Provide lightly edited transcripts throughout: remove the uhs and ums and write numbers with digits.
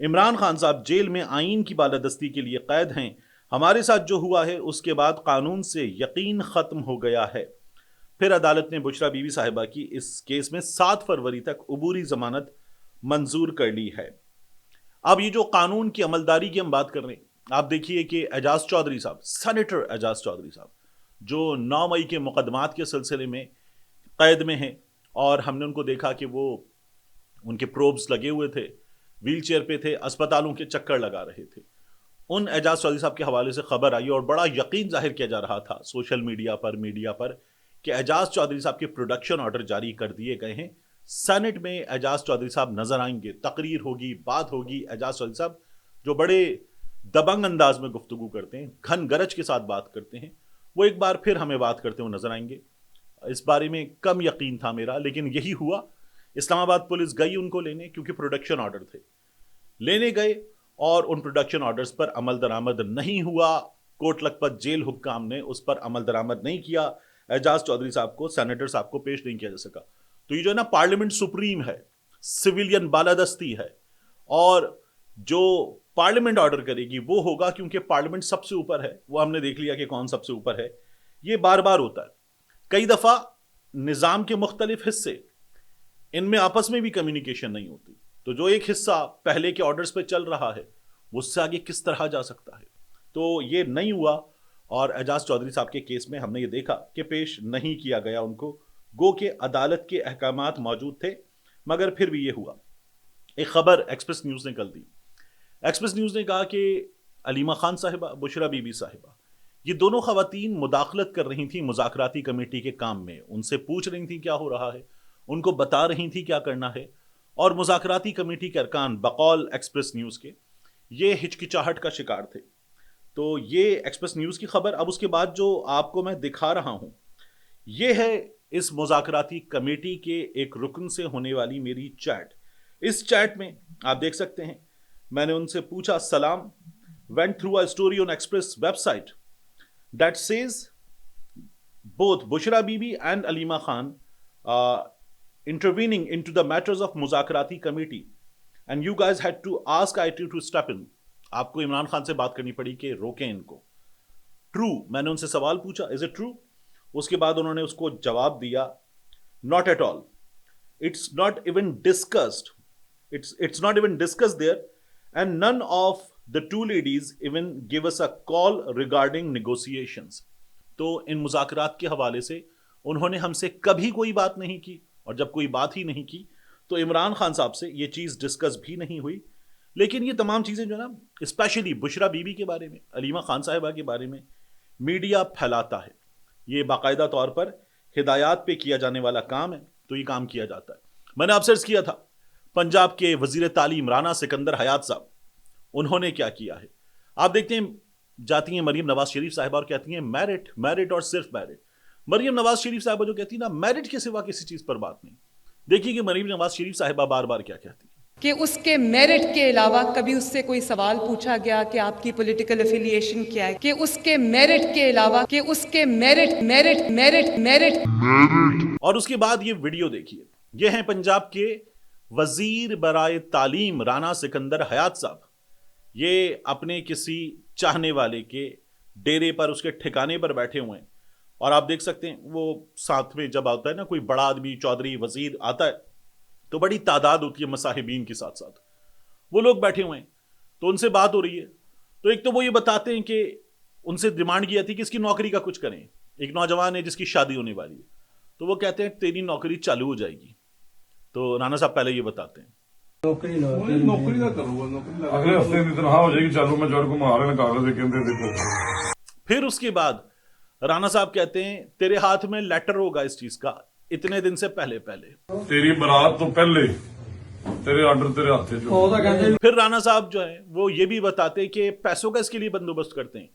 عمران خان صاحب جیل میں آئین کی بالادستی کے لیے قید ہیں. ہمارے ساتھ جو ہوا ہے اس کے بعد قانون سے یقین ختم ہو گیا ہے. پھر عدالت نے بشرا بی بی صاحبہ کی اس کیس میں 7 فروری تک عبوری ضمانت منظور کر لی ہے. اب یہ جو قانون کی عملداری کی ہم بات کر رہے ہیں، آپ دیکھیے کہ اعجاز چودھری صاحب، سینیٹر اعجاز چودھری صاحب، جو 9 مئی کے مقدمات کے سلسلے میں قید میں ہیں، اور ہم نے ان کو دیکھا کہ وہ ان کے پروبز لگے ہوئے تھے، ویل چیئر پہ تھے، اسپتالوں کے چکر لگا رہے تھے. ان اعجاز چودھری صاحب کے حوالے سے خبر آئی اور بڑا یقین ظاہر کیا جا رہا تھا سوشل میڈیا پر کہ اعجاز چودھری صاحب کے پروڈکشن آرڈر جاری کر دیے گئے ہیں. سینٹ میں اعجاز چودھری صاحب نظر آئیں گے، تقریر ہوگی، بات ہوگی. اعجاز چودھری صاحب جو بڑے دبنگ انداز میں گفتگو کرتے ہیں، گھن گرج کے ساتھ بات کرتے ہیں، وہ ایک بار پھر ہمیں بات کرتے ہوئے نظر آئیں گے. اس بارے میں کم یقین تھا میرا، لیکن یہی ہوا. اسلام آباد پولیس گئی ان کو لینے، کیونکہ پروڈکشن آرڈر تھے، لینے گئے اور ان پروڈکشن آرڈرز پر عمل درآمد نہیں ہوا. کوٹ لکھپت جیل حکام نے اس پر عمل درآمد نہیں کیا. اعجاز چودھری صاحب کو، سینیٹر صاحب کو پیش نہیں کیا جا سکا. تو یہ جو ہے نا پارلیمنٹ سپریم ہے، سویلین بالادستی ہے، اور جو پارلیمنٹ آرڈر کرے گی وہ ہوگا، کیونکہ پارلیمنٹ سب سے اوپر ہے. وہ ہم نے دیکھ لیا کہ کون سب سے اوپر ہے. یہ بار بار ہوتا ہے. کئی دفعہ نظام کے مختلف حصے، ان میں آپس میں بھی کمیونیکیشن نہیں ہوتی، تو جو ایک حصہ پہلے کے آرڈرز پہ چل رہا ہے وہ اس سے آگے کس طرح جا سکتا ہے. تو یہ نہیں ہوا، اور اعجاز چودھری صاحب کے کیس میں ہم نے یہ دیکھا کہ پیش نہیں کیا گیا ان کو، گو کہ عدالت کے احکامات موجود تھے، مگر پھر بھی یہ ہوا. ایک خبر ایکسپریس نیوز نے کل دی. ایکسپریس نیوز نے کہا کہ علیمہ خان صاحبہ، بشرا بی بی صاحبہ، یہ دونوں خواتین مداخلت کر رہی تھیں مذاکراتی کمیٹی کے کام میں. ان سے پوچھ رہی تھیں کیا ہو رہا ہے، ان کو بتا رہی تھیں کیا کرنا ہے، اور مذاکراتی کمیٹی کے ارکان بقول ایکسپریس نیوز کے یہ ہچکچاہٹ کا شکار تھے. تو یہ ایکسپریس نیوز کی خبر. اب اس کے بعد جو آپ کو میں دکھا رہا ہوں یہ ہے اس مذاکراتی کمیٹی کے ایک رکن سے ہونے والی میری چیٹ. اس چیٹ میں آپ دیکھ سکتے ہیں میں نے ان سے پوچھا، سلام، went through a story on Express website that says both Bushra Bibi and Alima Khan intervening into the matters of Muzakarati committee and you guys had to ask IT to step in. آپ کو عمران خان سے بات کرنی پڑی کہ روکیں ان کو. True, میں نے ان سے سوال پوچھا، از اٹ ٹرو؟ اس کے بعد انہوں نے اس کو جواب دیا، not at all, it's not even discussed, it's not even discussed there and none of the two ladies even give us a call regarding negotiations. تو ان مذاکرات کے حوالے سے انہوں نے ہم سے کبھی کوئی بات نہیں کی، اور جب کوئی بات ہی نہیں کی تو عمران خان صاحب سے یہ چیز ڈسکس بھی نہیں ہوئی. لیکن یہ تمام چیزیں جو نا، اسپیشلی بشرا بی بی کے بارے میں، علیمہ خان صاحبہ کے بارے میں میڈیا پھیلاتا ہے. یہ باقاعدہ طور پر ہدایات پہ کیا جانے والا کام ہے، تو یہ کام کیا جاتا ہے. میں نے آپ سے عرض کیا تھا پنجاب کے وزیر تعلیم رانا سکندر حیات صاحب، انہوں نے کیا کیا ہے. آپ دیکھتے ہیں جاتی ہیں مریم نواز شریف صاحبہ اور کہتی ہیں میرٹ، میرٹ اور صرف میرٹ. مریم نواز شریف صاحبہ جو کہتی ہیں نا، میرٹ کے سوا کسی چیز پر بات نہیں. دیکھیے کہ مریم نواز شریف صاحبہ بار بار کیا کہتی ہیں کہ اس کے میرٹ کے علاوہ کبھی اس سے کوئی سوال پوچھا گیا کہ آپ کی پولیٹیکل افیلیشن کیا ہے، کہ اس کے میرٹ کے علاوہ، کہ اس کے میرٹ میرٹ میرٹ میرٹ. اور اس کے بعد یہ ویڈیو دیکھیے. یہ ہیں پنجاب کے وزیر برائے تعلیم رانا سکندر حیات صاحب. یہ اپنے کسی چاہنے والے کے ڈیرے پر، اس کے ٹھکانے پر بیٹھے ہوئے ہیں، اور آپ دیکھ سکتے ہیں وہ ساتھ میں جب آتا ہے نا کوئی بڑا آدمی، چودھری، وزیر آتا ہے تو بڑی تعداد ہوتی ہے مصاحبین کے ساتھ ساتھ. وہ لوگ بیٹھے ہوئے ہیں تو ان سے بات ہو رہی ہے. تو ایک تو وہ یہ بتاتے ہیں کہ ان سے ڈیمانڈ کیا تھی کہ اس کی نوکری کا کچھ کریں. ایک نوجوان ہے جس کی شادی ہونے والی ہے، تو وہ کہتے ہیں تیری نوکری چالو ہو جائے گی. تو رانا صاحب پہلے یہ بتاتے ہیں نوکری کا کروں گا، اگلے ہفتے کی تنخواہ ہو جائے گی چالو. میں جوڑ کو مارے نا کاغذ دیکھو. پھر اس کے بعد رانا صاحب کہتے ہیں تیرے ہاتھ میں لیٹر ہوگا اس چیز کا اتنے دن سے پہلے تیری برات تو پہلے تیرے آرڈر تیرے ہاتھ جو. پھر رانا صاحب جو ہے وہ یہ بھی بتاتے کہ پیسوں کا اس کے لیے بندوبست کرتے ہیں.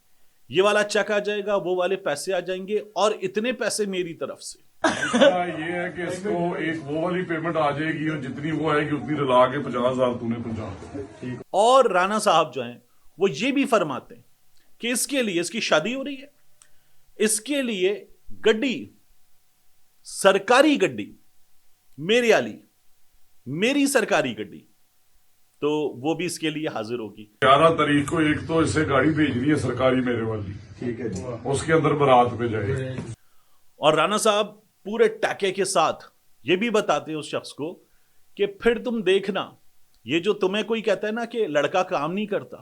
یہ والا چیک آ جائے گا، وہ والے پیسے آ جائیں گے، اور اتنے پیسے میری طرف سے. یہ ہے کہ اس کو ایک وہ والی پیمنٹ آ جائے گی، اور جتنی وہ آئے گی اتنی رلا کے 50,000 تو نے پہنچا. اور رانا صاحب جو ہیں وہ یہ بھی فرماتے ہیں کہ اس کے لیے، اس کی شادی ہو رہی ہے، اس کے لیے گڈی، سرکاری گڈی، میری علی، میری سرکاری گڈی تو وہ بھی اس کے لیے حاضر ہوگی. 11 تاریخ کو ایک تو اسے گاڑی بھیجنی ہے سرکاری میرے والی, ٹھیک ہے جی. اس کے اندر بارات پہ جائے. اور رانا صاحب پورے ٹیکے کے ساتھ یہ بھی بتاتے ہیں اس شخص کو کہ پھر تم دیکھنا, یہ جو تمہیں کوئی کہتا ہے نا کہ لڑکا کام نہیں کرتا,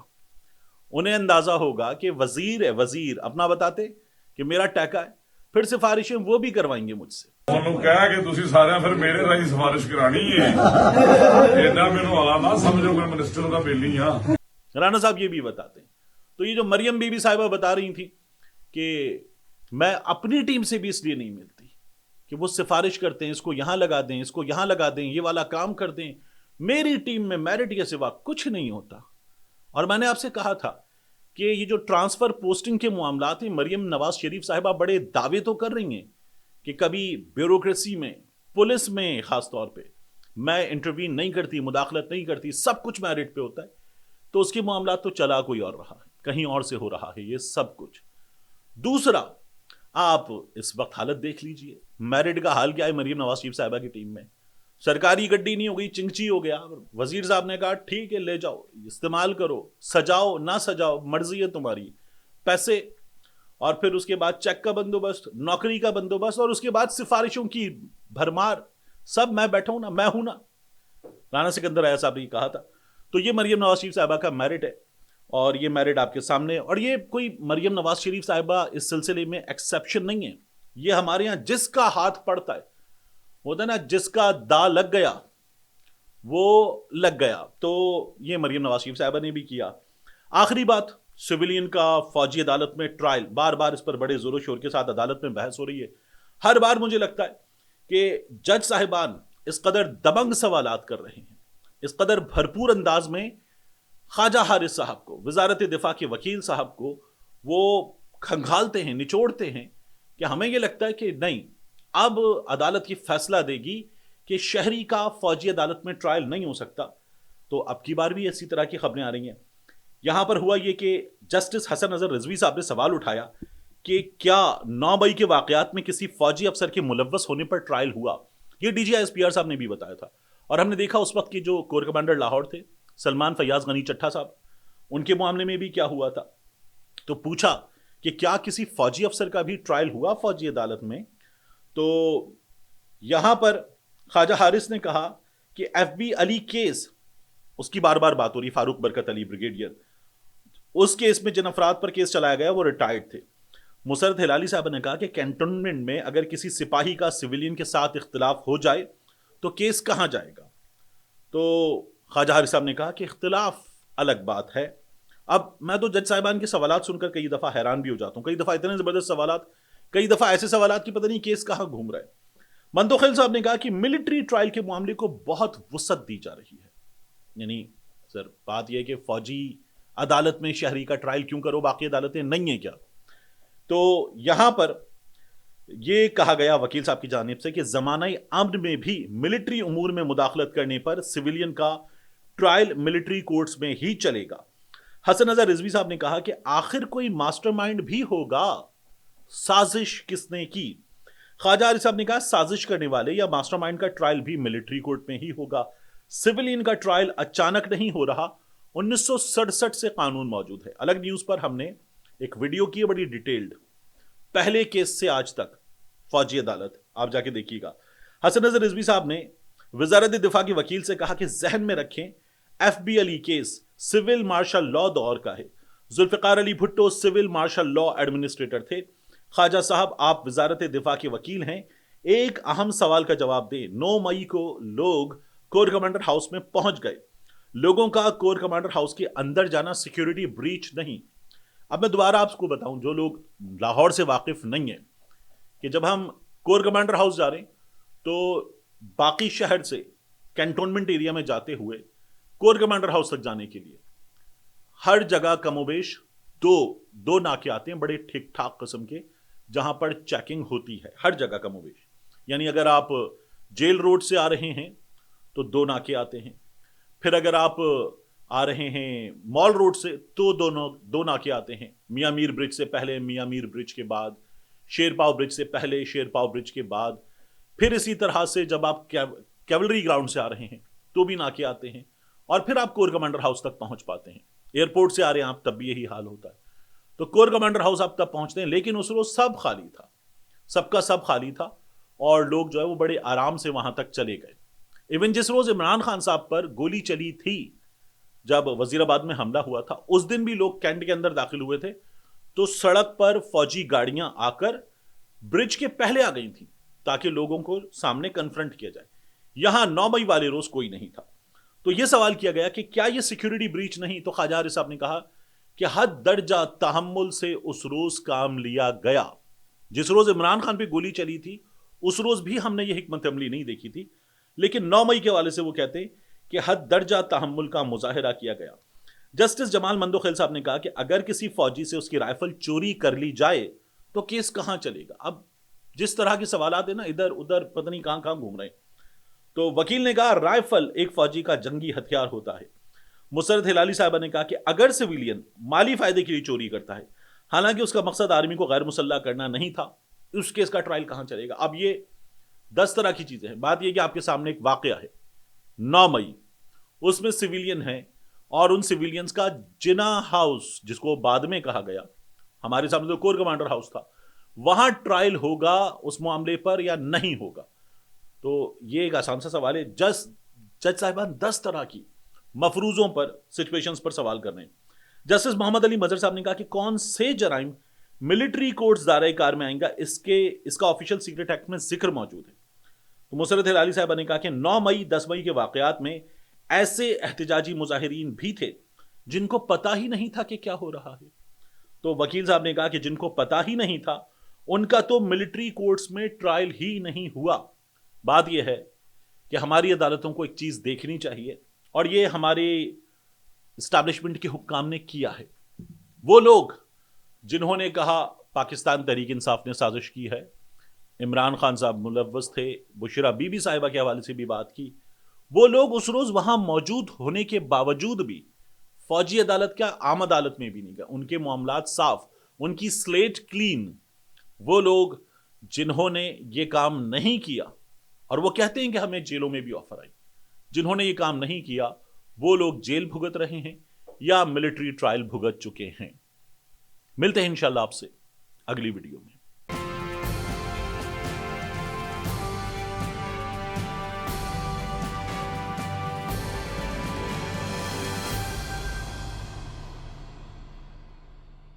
انہیں اندازہ ہوگا کہ وزیر ہے, وزیر اپنا بتاتے کہ میرا ٹیکا ہے, پھر سفارشیں وہ بھی کروائیں گے مجھ سے. انہوں کہا کہ تسی سارے پھر میرے راہی سفارش کرانی ہے, ایڈا مینوں آ نہ سمجھو کہ منسٹر دا بیلی ہاں. رانا صاحب یہ بھی بتاتے ہیں. تو یہ جو مریم بی بی صاحبہ بتا رہی تھی کہ میں اپنی ٹیم سے بھی اس لیے نہیں ملتی کہ وہ سفارش کرتے ہیں اس کو یہاں لگا دیں, اس کو یہاں لگا دیں, یہ والا کام کر دیں, میری ٹیم میں میرٹ کے سوا کچھ نہیں ہوتا. اور میں نے آپ سے کہا تھا کہ یہ جو ٹرانسفر پوسٹنگ کے معاملات ہیں, مریم نواز شریف صاحبہ بڑے دعوے تو کر رہی ہیں کہ کبھی بیوروکریسی میں, پولیس میں خاص طور پہ میں انٹروین نہیں کرتی, مداخلت نہیں کرتی, سب کچھ میرٹ پہ ہوتا ہے. تو اس کے معاملات تو چلا کوئی اور رہا ہے, کہیں اور سے ہو رہا ہے یہ سب کچھ. دوسرا, آپ اس وقت حالت دیکھ لیجئے, میرٹ کا حال کیا ہے مریم نواز شریف صاحبہ کی ٹیم میں. سرکاری گڈی نہیں ہو گئی, چنگچی ہو گیا. وزیر صاحب نے کہا ٹھیک ہے لے جاؤ, استعمال کرو, سجاؤ نہ سجاؤ مرضی ہے تمہاری, پیسے, اور پھر اس کے بعد چیک کا بندوبست, نوکری کا بندوبست, اور اس کے بعد سفارشوں کی بھرمار, سب میں بیٹھا ہوں نا, میں ہوں نا. رانا سکندر ایاز صاحب نے کہا تھا. تو یہ مریم نواز شریف صاحبہ کا میرٹ ہے, اور یہ میرٹ آپ کے سامنے. اور یہ کوئی مریم نواز شریف صاحبہ اس سلسلے میں ایکسیپشن نہیں ہے. یہ ہمارے ہاں جس کا ہاتھ پڑتا ہے, ہوتا ہے نا, جس کا دا لگ گیا وہ لگ گیا. تو یہ مریم نواز شریف صاحبہ نے بھی کیا. آخری بات, سویلین کا فوجی عدالت میں ٹرائل, بار بار اس پر بڑے زور و شور کے ساتھ عدالت میں بحث ہو رہی ہے. ہر بار مجھے لگتا ہے کہ جج صاحبان اس قدر دبنگ سوالات کر رہے ہیں, اس قدر بھرپور انداز میں خواجہ حارث صاحب کو, وزارت دفاع کے وکیل صاحب کو وہ کھنگالتے ہیں, نچوڑتے ہیں, کہ ہمیں یہ لگتا ہے کہ نہیں, اب عدالت کی فیصلہ دے گی کہ شہری کا فوجی عدالت میں ٹرائل نہیں ہو سکتا. تو اب کی بار بھی اسی طرح کی خبریں آ رہی ہیں. یہاں پر ہوا یہ کہ جسٹس حسن نظر رضوی صاحب نے سوال اٹھایا کہ کیا 9 مئی کے واقعات میں کسی فوجی افسر کے ملوث ہونے پر ٹرائل ہوا. یہ D G I S P R صاحب نے بھی بتایا تھا, اور ہم نے دیکھا اس وقت کے جو کور کمانڈر لاہور تھے سلمان فیاض غنی چٹھا صاحب, ان کے معاملے میں بھی کیا ہوا تھا. تو پوچھا کہ کیا کسی فوجی افسر کا بھی ٹرائل ہوا فوجی عدالت میں. تو یہاں پر خواجہ حارث نے کہا کہ ایف بی علی کیس, اس کی بار بار بات ہو رہی, فاروق برکت علی بریگیڈیئر, اس کیس میں جن افراد پر کیس چلایا گیا وہ ریٹائرڈ تھے. مسرت ہلالی صاحب نے کہا کہ کینٹونمنٹ میں اگر کسی سپاہی کا سویلین کے ساتھ اختلاف ہو جائے تو کیس کہاں جائے گا. تو خواجہ حارث صاحب نے کہا کہ اختلاف الگ بات ہے. اب میں تو جج صاحبان کے سوالات سن کر کئی دفعہ حیران بھی ہو جاتا ہوں, کئی دفعہ اتنے زبردست سوالات, کئی دفعہ ایسے سوالات کی پتہ نہیں کیس کہاں گھوم رہا ہے. منتوخیل صاحب نے کہا کہ ملٹری ٹرائل کے معاملے کو بہت وسعت دی جا رہی ہے. یعنی سر بات یہ کہ فوجی عدالت میں شہری کا ٹرائل کیوں کرو, باقی عدالتیں نہیں ہیں کیا. تو یہاں پر یہ کہا گیا وکیل صاحب کی جانب سے کہ زمانہ امن میں بھی ملٹری امور میں مداخلت کرنے پر سویلین کا ٹرائل ملٹری کورٹس میں ہی چلے گا. حسن نظر رضوی صاحب نے کہا کہ آخر کوئی ماسٹر مائنڈ بھی ہوگا, سازش کس نے کی. خواجہ حارث صاحب نے کہا سازش کرنے والے یا ماسٹر مائنڈ کا ٹرائل بھی ملٹری کورٹ میں ہی ہوگا. سویلین کا ٹرائل اچانک نہیں ہو رہا, 1967 سے قانون موجود ہے. الگ نیوز پر ہم نے ایک ویڈیو کی ہے بڑی ڈیٹیلڈ, پہلے کیس سے آج تک فوجی عدالت, آپ جا کے دیکھیے گا. حسن نظر رضوی صاحب نے وزارت دفاع کے وکیل سے کہا کہ ذہن میں رکھیں F B Ali case civil martial law دور کا ہے. Zulfikar Ali Bhutto civil martial law administrator تھے. خواجہ صاحب آپ وزارت دفاع کے وکیل ہیں, ایک اہم سوال کا جواب دیں. 9 مئی کو لوگ کور کمانڈر ہاؤس میں پہنچ گئے, لوگوں کا کور کمانڈر ہاؤس کے اندر جانا سیکیورٹی بریچ نہیں. اب میں دوبارہ آپ کو بتاؤں, جو لوگ لاہور سے واقف نہیں ہیں, کہ جب ہم کور کمانڈر ہاؤس جا رہے ہیں تو باقی شہر سے کینٹونمنٹ ایریا میں جاتے ہوئے کور کمانڈر ہاؤس تک جانے کے لیے ہر جگہ کم و بیش دو ناکے آتے ہیں بڑے ٹھیک ٹھاک قسم کے, جہاں پر چیکنگ ہوتی ہے ہر جگہ کم و بیش. یعنی اگر آپ جیل روڈ سے آ رہے ہیں تو 2 ناکے آتے ہیں, پھر اگر آپ آ رہے ہیں مال روڈ سے تو 2 ناکے آتے ہیں. میاں میر برج سے پہلے, میاں میر برج کے بعد, شیر پاؤ برج سے پہلے, شیر پاؤ برج کے بعد, پھر اسی طرح سے جب آپ کیولری گراؤنڈ سے آ رہے ہیں تو بھی ناکے آتے ہیں, اور پھر آپ کور کمانڈر ہاؤس تک پہنچ پاتے ہیں. ایئرپورٹ سے آ رہے ہیں آپ تب بھی یہی حال ہوتا ہے. تو کور کمانڈر ہاؤس آپ تب پہنچتے ہیں, لیکن اس روز سب خالی تھا, سب کا سب خالی تھا, اور لوگ جو ہے وہ بڑے آرام سے وہاں تک چلے گئے. ایون جس روز عمران خان صاحب پر گولی چلی تھی, جب وزیر آباد میں حملہ ہوا تھا, اس دن بھی لوگ کینٹ کے اندر داخل ہوئے تھے تو سڑک پر فوجی گاڑیاں آ کر برج کے پہلے آ گئی تھیں تاکہ لوگوں کو سامنے کنفرنٹ کیا جائے. یہاں 9 مئی والے روز کوئی نہیں تھا. تو یہ سوال کیا گیا کہ کیا یہ سیکیورٹی بریچ نہیں؟ تو خواجہ حارث صاحب نے کہا کہ حد درجہ تحمل سے اس روز کام لیا گیا. جس روز عمران خان پہ گولی چلی تھی اس روز بھی ہم نے یہ حکمت عملی نہیں دیکھی تھی, لیکن 9 مئی کے حوالے سے وہ کہتے ہیں کہ حد درجہ تحمل کا مظاہرہ کیا گیا. جسٹس جمال مندوخیل صاحب نے کہا کہ اگر کسی فوجی سے اس کی رائفل چوری کر لی جائے تو کیس کہاں چلے گا؟ اب جس طرح کے سوالات ہیں نا, ادھر ادھر پتہ نہیں کہاں کہاں گھوم رہے ہیں. تو وکیل نے کہا رائفل ایک فوجی کا جنگی ہتھیار ہوتا ہے. مسرت ہلالی صاحبہ نے کہا کہ اگر سویلین مالی فائدے کے لیے چوری کرتا ہے, حالانکہ اس کا مقصد آرمی کو غیر مسلح کرنا نہیں تھا, اس کیس کا ٹرائل کہاں چلے گا؟ اب یہ 10 طرح کی چیزیں ہیں. بات یہ کہ آپ کے سامنے ایک واقعہ ہے 9 مئی, اس میں سویلین ہیں, اور ان سویلینز کا جنا ہاؤس جس کو بعد میں کہا گیا, ہمارے سامنے تو کور کمانڈر ہاؤس تھا, وہاں ٹرائل ہوگا اس معاملے پر یا نہیں ہوگا؟ تو یہ ایک آسان سا سوال ہے. جج صاحبان 10 طرح کی مفروضوں پر, سچویشنز پر سوال کر رہے ہیں. جسٹس محمد علی مظہر صاحب نے کہا کہ کون سے جرائم ملٹری کورٹس دائرۂ کار میں آئیں گا, اس کا آفیشیل سیکرٹ ایکٹ میں ذکر موجود ہے. تو مسرت ہلالی صاحبہ نے کہا کہ 9 مئی 10 مئی کے واقعات میں ایسے احتجاجی مظاہرین بھی تھے جن کو پتا ہی نہیں تھا کہ کیا ہو رہا ہے. تو وکیل صاحب نے کہا کہ جن کو پتا ہی نہیں تھا ان کا تو ملٹری کورٹس میں ٹرائل ہی نہیں ہوا. بات یہ ہے کہ ہماری عدالتوں کو ایک چیز دیکھنی چاہیے, اور یہ ہمارے اسٹیبلشمنٹ کے حکام نے کیا ہے. وہ لوگ جنہوں نے کہا پاکستان تحریک انصاف نے سازش کی ہے, عمران خان صاحب ملوث تھے, بشرا بی بی صاحبہ کے حوالے سے بھی بات کی, وہ لوگ اس روز وہاں موجود ہونے کے باوجود بھی فوجی عدالت کیا عام عدالت میں بھی نہیں گئے. ان کے معاملات صاف, ان کی سلیٹ کلین. وہ لوگ جنہوں نے یہ کام نہیں کیا, اور وہ کہتے ہیں کہ ہمیں جیلوں میں بھی آفر آئی, جنہوں نے یہ کام نہیں کیا وہ لوگ جیل بھگت رہے ہیں یا ملٹری ٹرائل بھگت چکے ہیں. ملتے ہیں انشاءاللہ آپ سے اگلی ویڈیو میں.